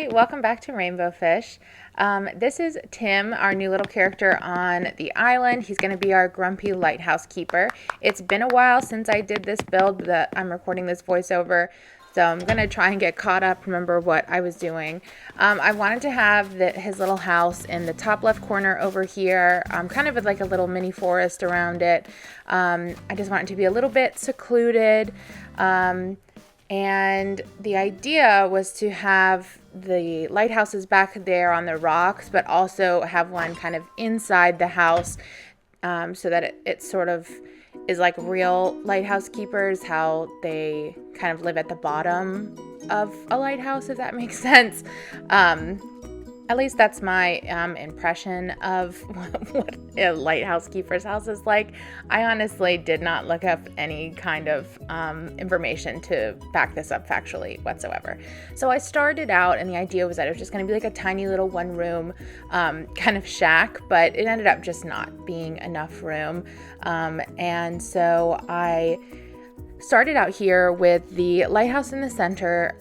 Hi, welcome back to Rainbow Fish. This is Tim, our new little character on the island. He's going to be our grumpy lighthouse keeper. It's been a while since I did this build that I'm recording this voiceover, so I'm going to try and get caught up, remember what I was doing. I wanted to have his little house in the top left corner over here, kind of with like a little mini forest around it. I just want it to be a little bit secluded. And the idea was to have the lighthouses back there on the rocks, but also have one kind of inside the house, so that it sort of is like real lighthouse keepers, how they kind of live at the bottom of a lighthouse, if that makes sense. At least that's my impression of what a lighthouse keeper's house is like. I honestly did not look up any kind of information to back this up factually whatsoever. So I started out, and the idea was that it was just going to be like a tiny little one-room kind of shack, but it ended up just not being enough room. And so I started out here with the lighthouse in the center,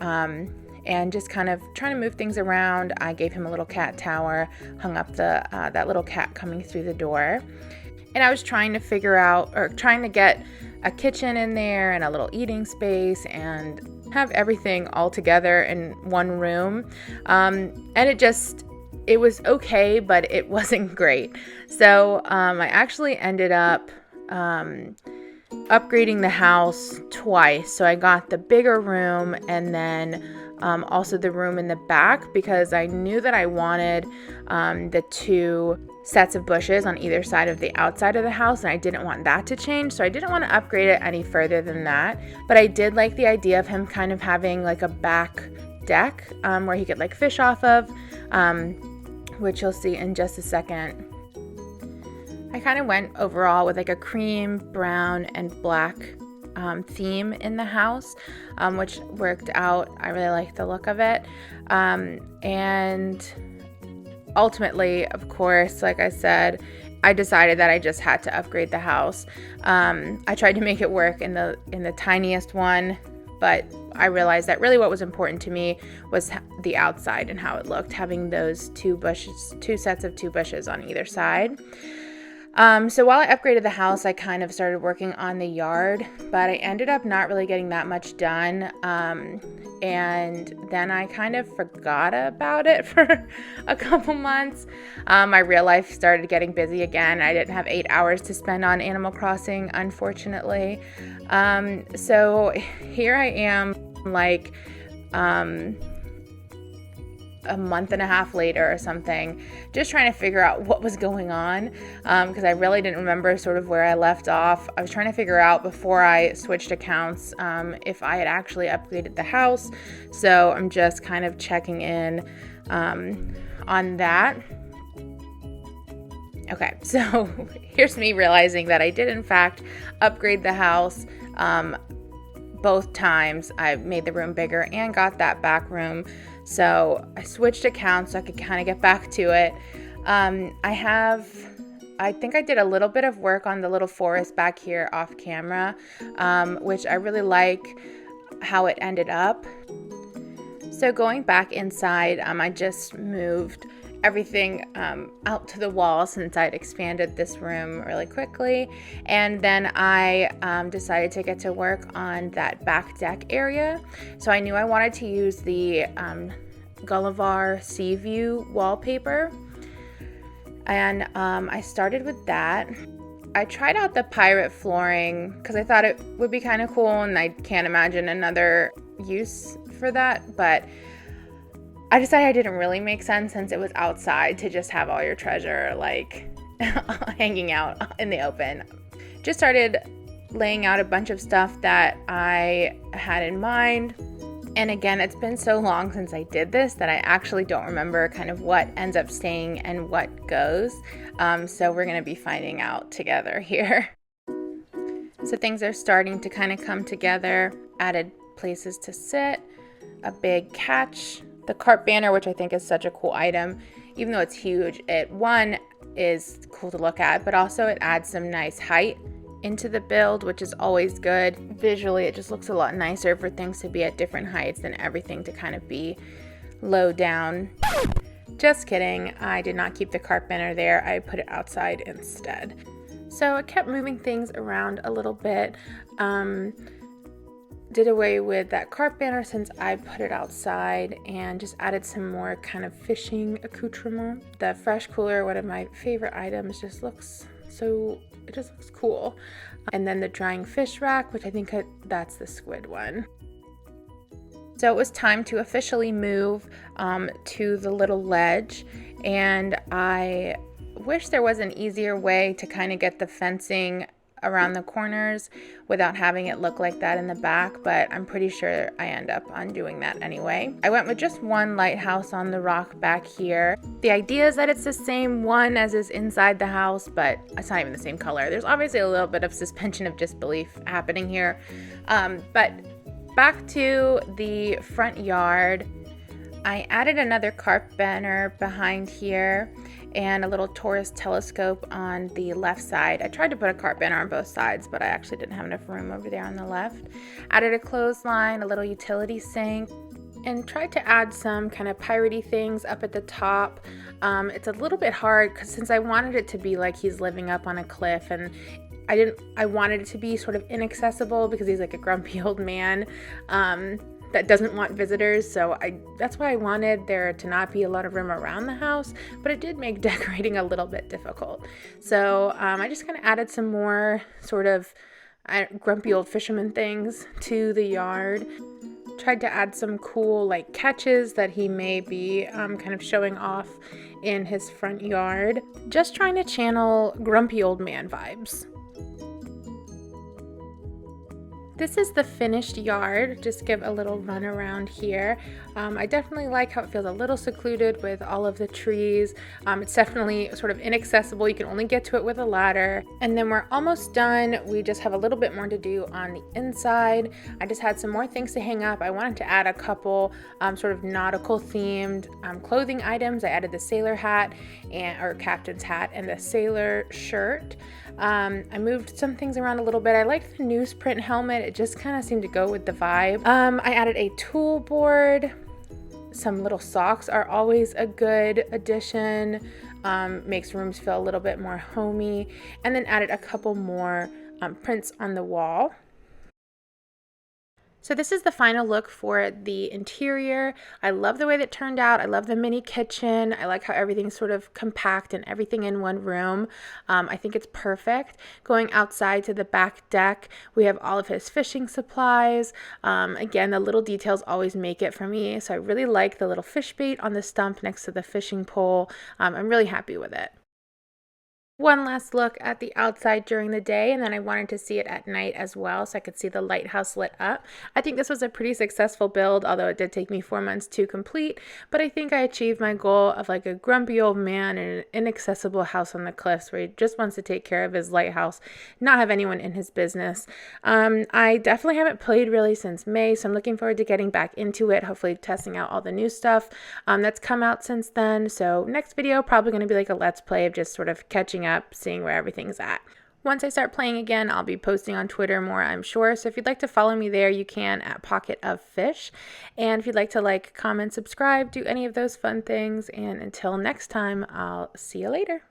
and just kind of trying to move things around. I gave him a little cat tower, hung up that little cat coming through the door. And I was trying to figure out, or trying to get a kitchen in there and a little eating space and have everything all together in one room. And it was okay, but it wasn't great. So I actually ended up upgrading the house twice. So I got the bigger room and then also the room in the back, because I knew that I wanted the two sets of bushes on either side of the outside of the house, and I didn't want that to change, so I didn't want to upgrade it any further than that. But I did like the idea of him kind of having like a back deck where he could like fish off of, which you'll see in just a second. I kind of went overall with like a cream, brown, and black theme in the house, which worked out. I really liked the look of it. And ultimately, of course, like I said, I decided that I just had to upgrade the house. I tried to make it work in the tiniest one, but I realized that really what was important to me was the outside and how it looked, having those two sets of two bushes on either side. So while I upgraded the house, I kind of started working on the yard, but I ended up not really getting that much done. And then I kind of forgot about it for a couple months. My real life started getting busy again. I didn't have 8 hours to spend on Animal Crossing, unfortunately. So here I am, like, a month and a half later or something, just trying to figure out what was going on, because I really didn't remember sort of where I left off. I was trying to figure out before I switched accounts if I had actually upgraded the house, so I'm just kind of checking in on that. Okay, so here's me realizing that I did in fact upgrade the house both times. I made the room bigger and got that back room. So I switched accounts so I could kind of get back to it. I think I did a little bit of work on the little forest back here off camera, which I really like how it ended up. So going back inside, I just moved everything out to the wall since I'd expanded this room really quickly. And then I decided to get to work on that back deck area. So I knew I wanted to use the Gulliver Sea View wallpaper. And I started with that. I tried out the pirate flooring because I thought it would be kind of cool, and I can't imagine another use for that. But I decided it didn't really make sense since it was outside to just have all your treasure like hanging out in the open. Just started laying out a bunch of stuff that I had in mind. And again, it's been so long since I did this that I actually don't remember kind of what ends up staying and what goes. So we're going to be finding out together here. So things are starting to kind of come together. Added places to sit, a big catch, the cart banner, which I think is such a cool item. Even though it's huge, it is cool to look at, but also it adds some nice height into the build, which is always good. Visually, it just looks a lot nicer for things to be at different heights than everything to kind of be low down. Just kidding, I did not keep the carpenter there, I put it outside instead. So I kept moving things around a little bit. Did away with that carp banner since I put it outside and just added some more kind of fishing accoutrement. The fresh cooler, one of my favorite items, just looks cool. And then the drying fish rack, which I think that's the squid one. So it was time to officially move to the little ledge, and I wish there was an easier way to kind of get the fencing around the corners without having it look like that in the back, but I'm pretty sure I end up undoing that anyway. I went with just one lighthouse on the rock back here. The idea is that it's the same one as is inside the house, but it's not even the same color. There's obviously a little bit of suspension of disbelief happening here. But back to the front yard, I added another carp banner behind here and a little tourist telescope on the left side. I tried to put a carp banner on both sides, but I actually didn't have enough room over there on the left. Added a clothesline, a little utility sink, and tried to add some kind of piratey things up at the top. It's a little bit hard because since I wanted it to be like he's living up on a cliff, and I wanted it to be sort of inaccessible because he's like a grumpy old man that doesn't want visitors, so that's why I wanted there to not be a lot of room around the house, but it did make decorating a little bit difficult. So I just kind of added some more sort of grumpy old fisherman things to the yard. Tried to add some cool like catches that he may be kind of showing off in his front yard. Just trying to channel grumpy old man vibes. This is the finished yard. Just give a little run around here. I definitely like how it feels a little secluded with all of the trees. It's definitely sort of inaccessible. You can only get to it with a ladder. And then we're almost done. We just have a little bit more to do on the inside. I just had some more things to hang up. I wanted to add a couple sort of nautical themed clothing items. I added the sailor hat or captain's hat and the sailor shirt. I moved some things around a little bit. I liked the newsprint helmet. It just kind of seemed to go with the vibe. I added a tool board. Some little socks are always a good addition. Makes rooms feel a little bit more homey. And then added a couple more prints on the wall. So this is the final look for the interior. I love the way that it turned out. I love the mini kitchen. I like how everything's sort of compact and everything in one room. I think it's perfect. Going outside to the back deck, we have all of his fishing supplies. Again, the little details always make it for me. So I really like the little fish bait on the stump next to the fishing pole. I'm really happy with it. One last look at the outside during the day, and then I wanted to see it at night as well so I could see the lighthouse lit up. I think this was a pretty successful build, although it did take me 4 months to complete, but I think I achieved my goal of like a grumpy old man in an inaccessible house on the cliffs where he just wants to take care of his lighthouse, not have anyone in his business. I definitely haven't played really since May, so I'm looking forward to getting back into it, hopefully testing out all the new stuff that's come out since then. So next video, probably going to be like a let's play of just sort of catching up, seeing where everything's at. Once I start playing again, I'll be posting on Twitter more, I'm sure. So if you'd like to follow me there, you can at Pocket of Fish. And if you'd like to like, comment, subscribe, do any of those fun things. And until next time, I'll see you later.